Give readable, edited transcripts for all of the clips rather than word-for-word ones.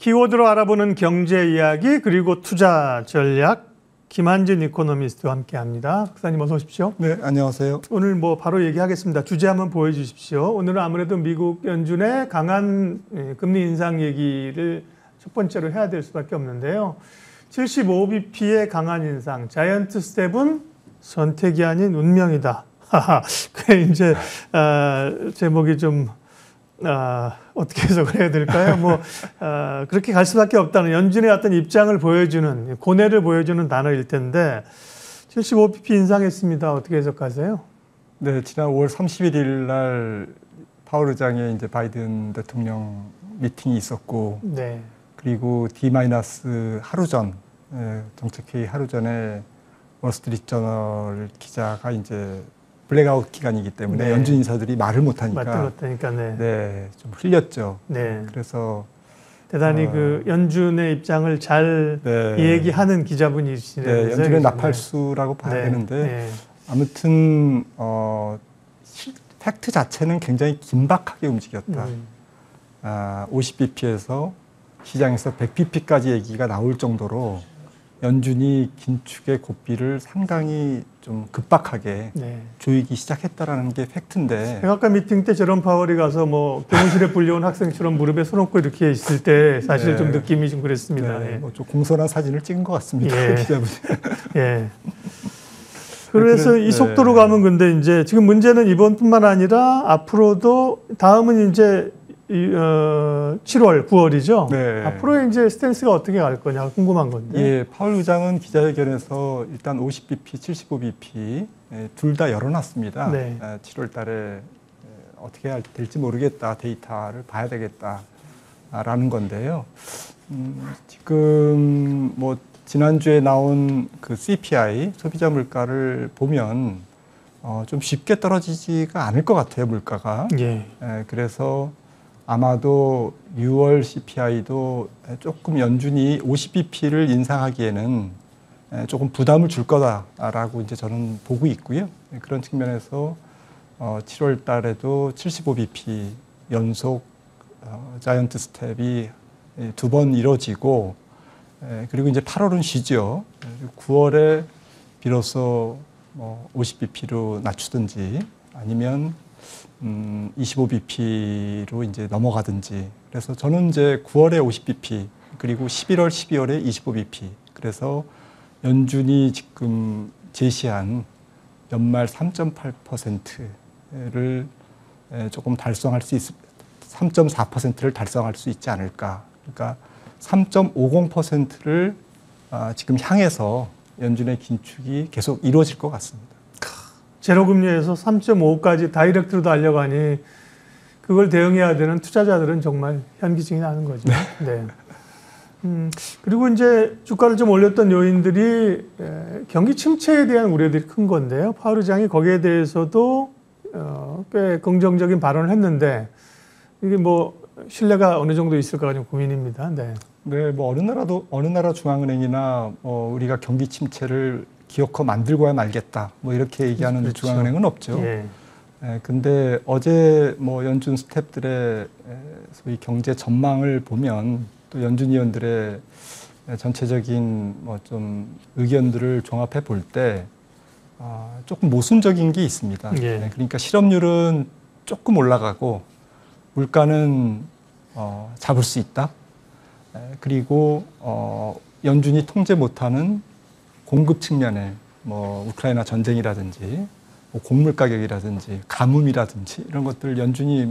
키워드로 알아보는 경제 이야기 그리고 투자 전략 김한진 이코노미스트와 함께합니다. 박사님 어서 오십시오. 네, 안녕하세요. 오늘 바로 얘기하겠습니다. 주제 한번 보여주십시오. 오늘은 아무래도 미국 연준의 강한 금리 인상 얘기를 첫 번째로 해야 될 수밖에 없는데요. 75bp의 강한 인상, 자이언트 스텝은 선택이 아닌 운명이다. 그 이제 제목이 좀 어떻게 해석을 해야 될까요? 그렇게 갈 수밖에 없다는 연준의 어떤 입장을 보여주는, 고뇌를 보여주는 단어일 텐데, 75bp 인상했습니다. 어떻게 해석하세요? 네, 지난 5월 31일 날 파월 의장의 이제 바이든 대통령 미팅이 있었고, 네. 그리고 D- 하루 전, 정책회의 하루 전에 월스트리트 저널 기자가 이제 블랙아웃 기간이기 때문에 네. 연준 인사들이 말을 못하니까 네. 좀 흘렸죠. 네. 그래서 대단히 그 연준의 입장을 잘 얘기하는 기자분이시네요. 네, 연준의 나팔수라고 봐야 되는데 아무튼 팩트 자체는 굉장히 긴박하게 움직였다. 50bp에서 시장에서 100bp까지 얘기가 나올 정도로 연준이 긴축의 고삐를 상당히 좀 급박하게 조이기 시작했다라는 게 팩트인데. 백악과 미팅 때 제롬 파월이 가서 교무실에 불려온 학생처럼 무릎에 손 얹고 이렇게 있을 때 사실 좀 느낌이 좀 그랬습니다. 좀 공손한 사진을 찍은 것 같습니다. 기자분이. 그래서 이 속도로 가면 근데 이제 지금 문제는 이번뿐만 아니라 앞으로도 다음은 이제 7월, 9월이죠. 네. 앞으로 이제 스탠스가 어떻게 갈 거냐 궁금한 건데. 예, 파월 의장은 기자회견에서 일단 50bp, 75bp 둘 다 열어놨습니다. 7월 달에 어떻게 될지 모르겠다. 데이터를 봐야 되겠다라는 건데요. 지금 지난주에 나온 그 CPI, 소비자 물가를 보면 좀 쉽게 떨어지지가 않을 것 같아요, 물가가. 그래서 아마도 6월 CPI도 조금 연준이 50bp를 인상하기에는 조금 부담을 줄 거다라고 이제 저는 보고 있고요. 그런 측면에서 7월 달에도 75bp 연속 자이언트 스텝이 2번 이루어지고, 그리고 이제 8월은 쉬죠. 9월에 비로소 50bp로 낮추든지 아니면 25bp로 이제 넘어가든지. 그래서 저는 이제 9월에 50bp 그리고 11월, 12월에 25bp. 그래서 연준이 지금 제시한 연말 3.8%를 조금 달성할 수 3.4%를 달성할 수 있지 않을까. 그러니까 3.50%를 지금 향해서 연준의 긴축이 계속 이루어질 것 같습니다. 제로금리에서 3.5까지 다이렉트로 달려가니 그걸 대응해야 되는 투자자들은 정말 현기증이 나는 거죠. 그리고 이제 주가를 좀 올렸던 요인들이 경기 침체에 대한 우려들이 큰 건데요. 파월 의장이 거기에 대해서도 꽤 긍정적인 발언을 했는데 이게 신뢰가 어느 정도 있을까 좀 고민입니다. 어느 나라 중앙은행이나 우리가 경기 침체를 기어코 만들고야 말겠다. 이렇게 얘기하는 중앙은행은 없죠. 근데 어제 연준 스태프들의 소위 경제 전망을 보면 또 연준 위원들의 전체적인 좀 의견들을 종합해 볼 때 조금 모순적인 게 있습니다. 그러니까 실업률은 조금 올라가고 물가는 잡을 수 있다. 그리고 연준이 통제 못하는 공급 측면에 우크라이나 전쟁이라든지 곡물 가격이라든지 가뭄이라든지 이런 것들 연준이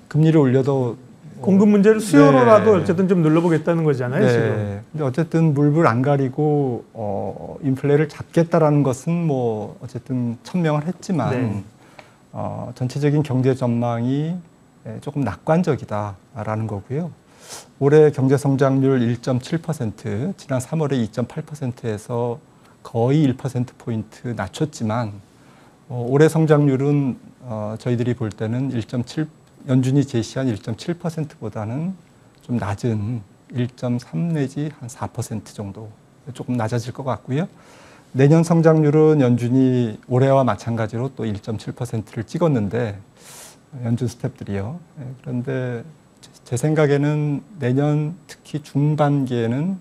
금리를 올려도 공급 문제를 수요로라도 어쨌든 좀 눌러보겠다는 거잖아요. 지금. 근데 어쨌든 물불 안 가리고 인플레를 잡겠다라는 것은 어쨌든 천명을 했지만 전체적인 경제 전망이 조금 낙관적이다라는 거고요. 올해 경제 성장률 1.7%, 지난 3월에 2.8%에서 거의 1%포인트 낮췄지만 올해 성장률은 저희들이 볼 때는 연준이 제시한 1.7%보다는 좀 낮은 1.3 내지 한 4% 정도 조금 낮아질 것 같고요. 내년 성장률은 연준이 올해와 마찬가지로 또 1.7%를 찍었는데 연준 스태프들이요. 그런데 제 생각에는 내년 특히 중반기에는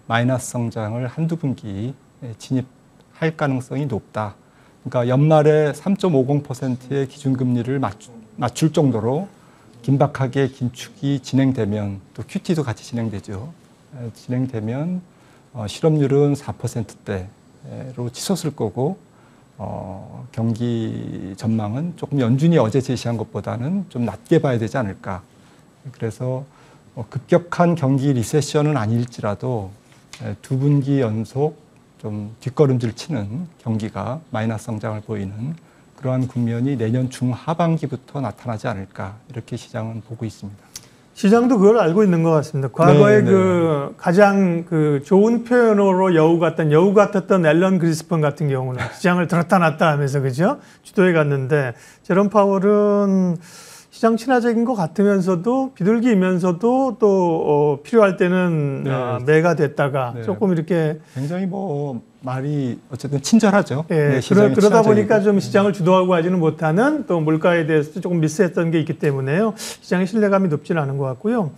마이너스 성장을 한두 분기 진입할 가능성이 높다. 그러니까 연말에 3.50%의 기준금리를 맞출 정도로 긴박하게 긴축이 진행되면 또 QT도 같이 진행되죠. 진행되면 실업률은 4%대로 치솟을 거고 경기 전망은 조금 연준이 어제 제시한 것보다는 좀 낮게 봐야 되지 않을까. 그래서 급격한 경기 리세션은 아닐지라도 두 분기 연속 좀 뒷걸음질 치는 경기가 마이너스 성장을 보이는 그러한 국면이 내년 중하반기부터 나타나지 않을까 이렇게 시장은 보고 있습니다. 시장도 그걸 알고 있는 것 같습니다. 과거에 가장 좋은 표현으로 여우 같았던 앨런 그리스펀 같은 경우는 시장을 들었다 놨다 하면서 그죠? 주도해 갔는데 제롬 파월은 시장 친화적인 것 같으면서도 비둘기이면서도 또 필요할 때는 매가 됐다가 조금 이렇게 굉장히 말이 어쨌든 친절하죠. 그러다 보니까 좀 시장을 주도하고 하지는 못하는 또 물가에 대해서도 조금 미스했던 게 있기 때문에요. 시장의 신뢰감이 높지는 않은 것 같고요.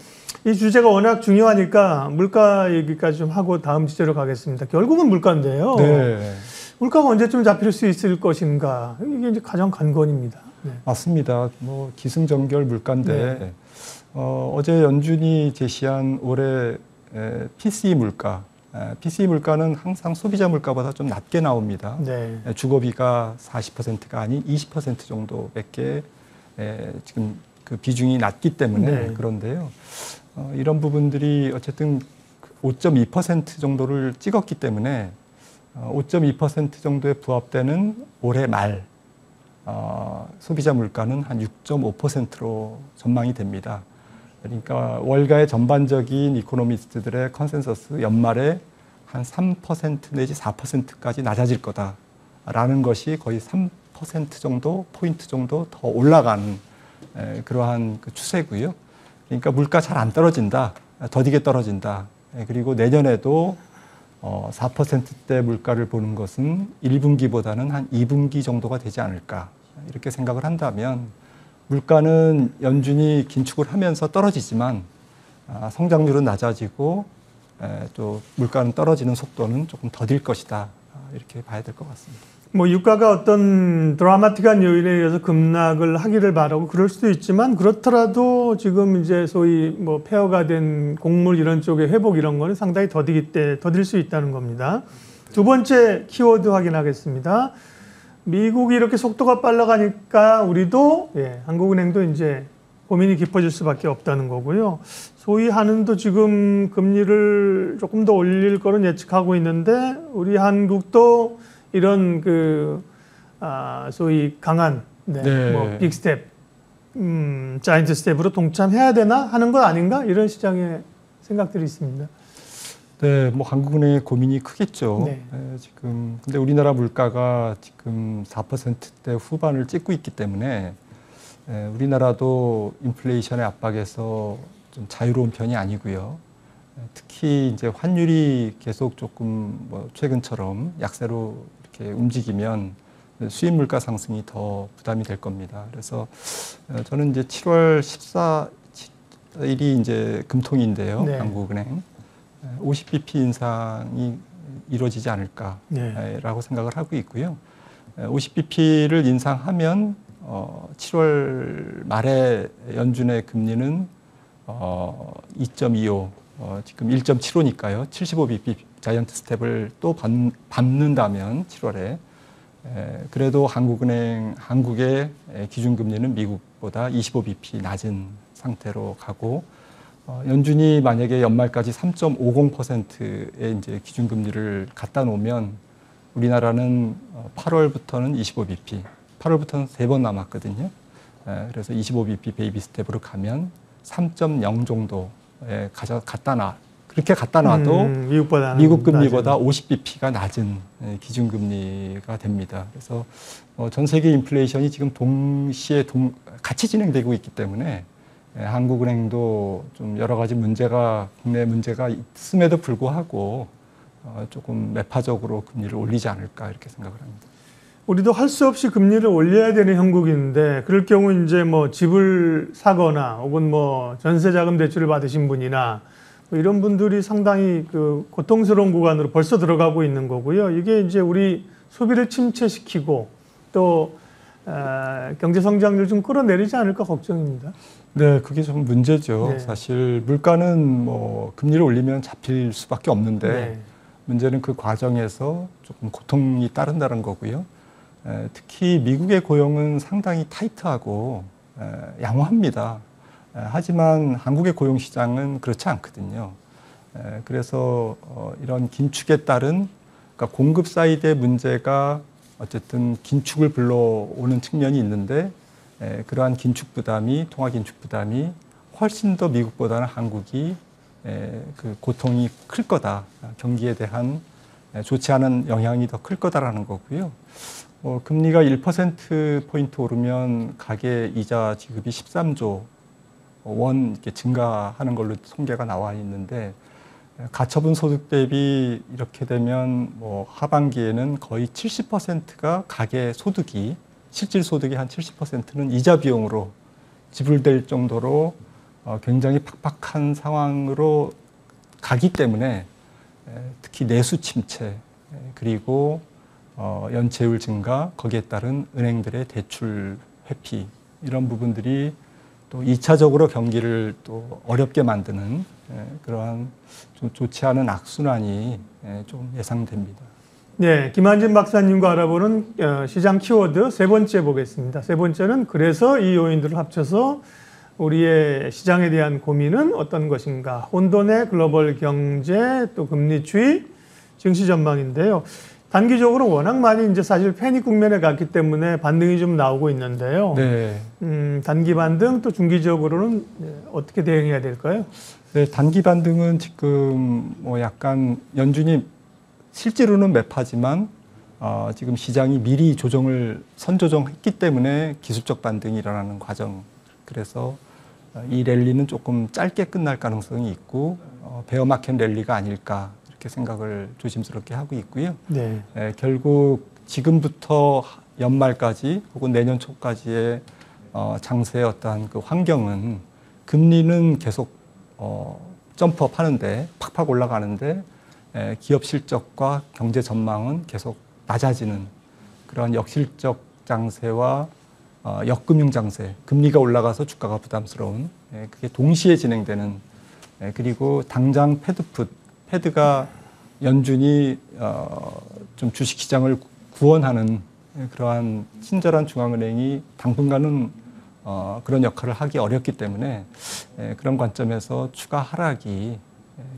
이 주제가 워낙 중요하니까 물가 얘기까지 좀 하고 다음 주제로 가겠습니다. 결국은 물가인데요. 물가가 언제쯤 잡힐 수 있을 것인가. 이게 이제 가장 관건입니다. 맞습니다. 기승전결 물가인데 어제 연준이 제시한 올해 PCE 물가. PCE 물가는 항상 소비자 물가보다 좀 낮게 나옵니다. 주거비가 40%가 아닌 20% 정도밖에 지금 그 비중이 낮기 때문에 그런데요. 이런 부분들이 어쨌든 5.2% 정도를 찍었기 때문에 5.2% 정도에 부합되는 올해 말 소비자 물가는 한 6.5%로 전망이 됩니다. 그러니까 월가의 전반적인 이코노미스트들의 컨센서스 연말에 한 3% 내지 4%까지 낮아질 거다라는 것이 거의 3% 정도, 포인트 정도 더 올라가는 그러한 추세고요. 그러니까 물가 잘 안 떨어진다, 더디게 떨어진다. 그리고 내년에도 4%대 물가를 보는 것은 1분기보다는 한 2분기 정도가 되지 않을까 이렇게 생각을 한다면 물가는 연준이 긴축을 하면서 떨어지지만 성장률은 낮아지고 또 물가는 떨어지는 속도는 조금 더딜 것이다 이렇게 봐야 될 것 같습니다. 유가가 어떤 드라마틱한 요인에 의해서 급락을 하기를 바라고 그럴 수도 있지만 그렇더라도 지금 이제 소위 폐허가 된 곡물 이런 쪽의 회복 이런 거는 상당히 더딜 수 있다는 겁니다. 두 번째 키워드 확인하겠습니다. 미국이 이렇게 속도가 빨라가니까 우리도 한국은행도 이제 고민이 깊어질 수밖에 없다는 거고요. 소위 한은도 지금 금리를 조금 더 올릴 거는 예측하고 있는데 우리 한국도 이런 소위 강한 빅스텝, 자이언트 스텝으로 동참해야 되나 하는 것 아닌가 이런 시장의 생각들이 있습니다. 한국은행의 고민이 크겠죠. 지금 근데 우리나라 물가가 지금 4%대 후반을 찍고 있기 때문에 우리나라도 인플레이션의 압박에서 좀 자유로운 편이 아니고요. 특히 이제 환율이 계속 조금 최근처럼 약세로 이렇게 움직이면 수입 물가 상승이 더 부담이 될 겁니다. 그래서 저는 이제 7월 14일이 이제 금통인데요. 한국은행 50bp 인상이 이루어지지 않을까라고 생각을 하고 있고요. 50bp를 인상하면 7월 말에 연준의 금리는 2.25 지금 1.75니까요. 75bp 자이언트 스텝을 또 밟는다면 7월에 그래도 한국의 기준금리는 미국보다 25bp 낮은 상태로 가고 연준이 만약에 연말까지 3.50%의 이제 기준금리를 갖다 놓으면 우리나라는 8월부터는 25bp, 8월부터는 3번 남았거든요. 그래서 25bp 베이비 스텝으로 가면 3.0 정도에 그렇게 갖다 놔도 미국 금리보다 50bp가 낮은 기준금리가 됩니다. 그래서 전 세계 인플레이션이 지금 동시에 같이 진행되고 있기 때문에 한국은행도 좀 여러 가지 국내 문제가 있음에도 불구하고 조금 매파적으로 금리를 올리지 않을까 이렇게 생각을 합니다. 우리도 할 수 없이 금리를 올려야 되는 형국인데 그럴 경우 이제 뭐 집을 사거나 혹은 뭐 전세자금 대출을 받으신 분이나 뭐 이런 분들이 상당히 그 고통스러운 구간으로 벌써 들어가고 있는 거고요. 이게 이제 우리 소비를 침체시키고 또 경제 성장률 좀 끌어내리지 않을까 걱정입니다. 네, 그게 좀 문제죠. 네. 사실 물가는 뭐 금리를 올리면 잡힐 수밖에 없는데 네. 문제는 그 과정에서 조금 고통이 따른다는 거고요. 특히 미국의 고용은 상당히 타이트하고 양호합니다. 하지만 한국의 고용 시장은 그렇지 않거든요. 그래서 이런 긴축에 따른 그러니까 공급 사이드의 문제가 어쨌든 긴축을 불러오는 측면이 있는데 그러한 긴축 부담이 통화 긴축 부담이 훨씬 더 미국보다는 한국이 그 고통이 클 거다. 경기에 대한 좋지 않은 영향이 더 클 거다라는 거고요. 금리가 1%포인트 오르면 가계 이자 지급이 13조 원 이렇게 증가하는 걸로 통계가 나와 있는데 가처분 소득 대비 이렇게 되면 뭐 하반기에는 거의 70%가 가계 소득이 실질 소득의 한 70%는 이자 비용으로 지불될 정도로 굉장히 팍팍한 상황으로 가기 때문에 특히 내수 침체 그리고 연체율 증가 거기에 따른 은행들의 대출 회피 이런 부분들이 또 2차적으로 경기를 또 어렵게 만드는 그러한 좀 좋지 않은 악순환이 좀 예상됩니다. 네, 김한진 박사님과 알아보는 시장 키워드 세 번째 보겠습니다. 세 번째는 그래서 이 요인들을 합쳐서 우리의 시장에 대한 고민은 어떤 것인가? 혼돈의 글로벌 경제 또 금리 추이 증시 전망인데요. 단기적으로 워낙 많이 이제 사실 패닉 국면에 갔기 때문에 반등이 좀 나오고 있는데요. 네. 단기 반등 또 중기적으로는 어떻게 대응해야 될까요? 네, 단기 반등은 지금 뭐 약간 연준이 실제로는 매파지만 지금 시장이 미리 선조정했기 때문에 기술적 반등이 일어나는 과정. 그래서 이 랠리는 조금 짧게 끝날 가능성이 있고 베어마켓 랠리가 아닐까 이렇게 생각을 조심스럽게 하고 있고요. 네. 결국 지금부터 연말까지 혹은 내년 초까지의 장세의 어떠한 그 환경은 금리는 계속 점프업 하는데 팍팍 올라가는데 기업 실적과 경제 전망은 계속 낮아지는 그런 역실적 장세와 역금융 장세, 금리가 올라가서 주가가 부담스러운 그게 동시에 진행되는 그리고 당장 패드가 연준이 좀 주식시장을 구원하는 그러한 친절한 중앙은행이 당분간은 그런 역할을 하기 어렵기 때문에 그런 관점에서 추가 하락이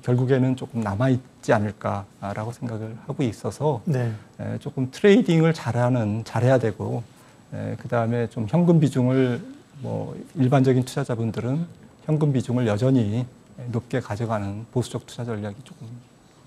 결국에는 조금 남아있지 않을까라고 생각을 하고 있어서 네. 조금 트레이딩을 잘해야 되고 그 다음에 좀 현금 비중을 뭐 일반적인 투자자분들은 현금 비중을 여전히 높게 가져가는 보수적 투자 전략이 조금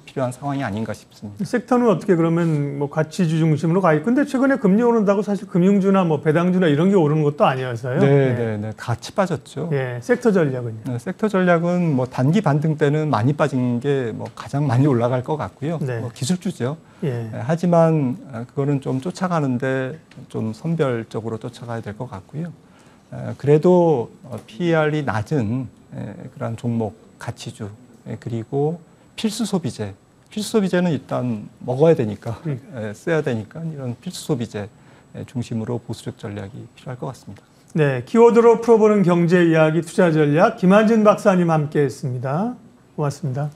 필요한 상황이 아닌가 싶습니다. 섹터는 어떻게 그러면 뭐 가치주 중심으로 가 있고 근데 최근에 금리 오른다고 사실 금융주나 뭐 배당주나 이런 게 오르는 것도 아니어서요. 네. 같이 빠졌죠. 예, 섹터 전략은요. 네, 섹터 전략은 뭐 단기 반등 때는 많이 빠진 게 뭐 가장 많이 올라갈 것 같고요. 네. 뭐 기술주죠. 예. 하지만 그거는 좀 쫓아가는데 좀 선별적으로 쫓아가야 될 것 같고요. 그래도 PER이 낮은 그런 종목 가치주 그리고 필수 소비재는 일단 먹어야 되니까 써야 되니까 이런 필수 소비재 중심으로 보수적 전략이 필요할 것 같습니다. 네, 키워드로 풀어보는 경제 이야기 투자 전략 김한진 박사님 함께했습니다. 고맙습니다.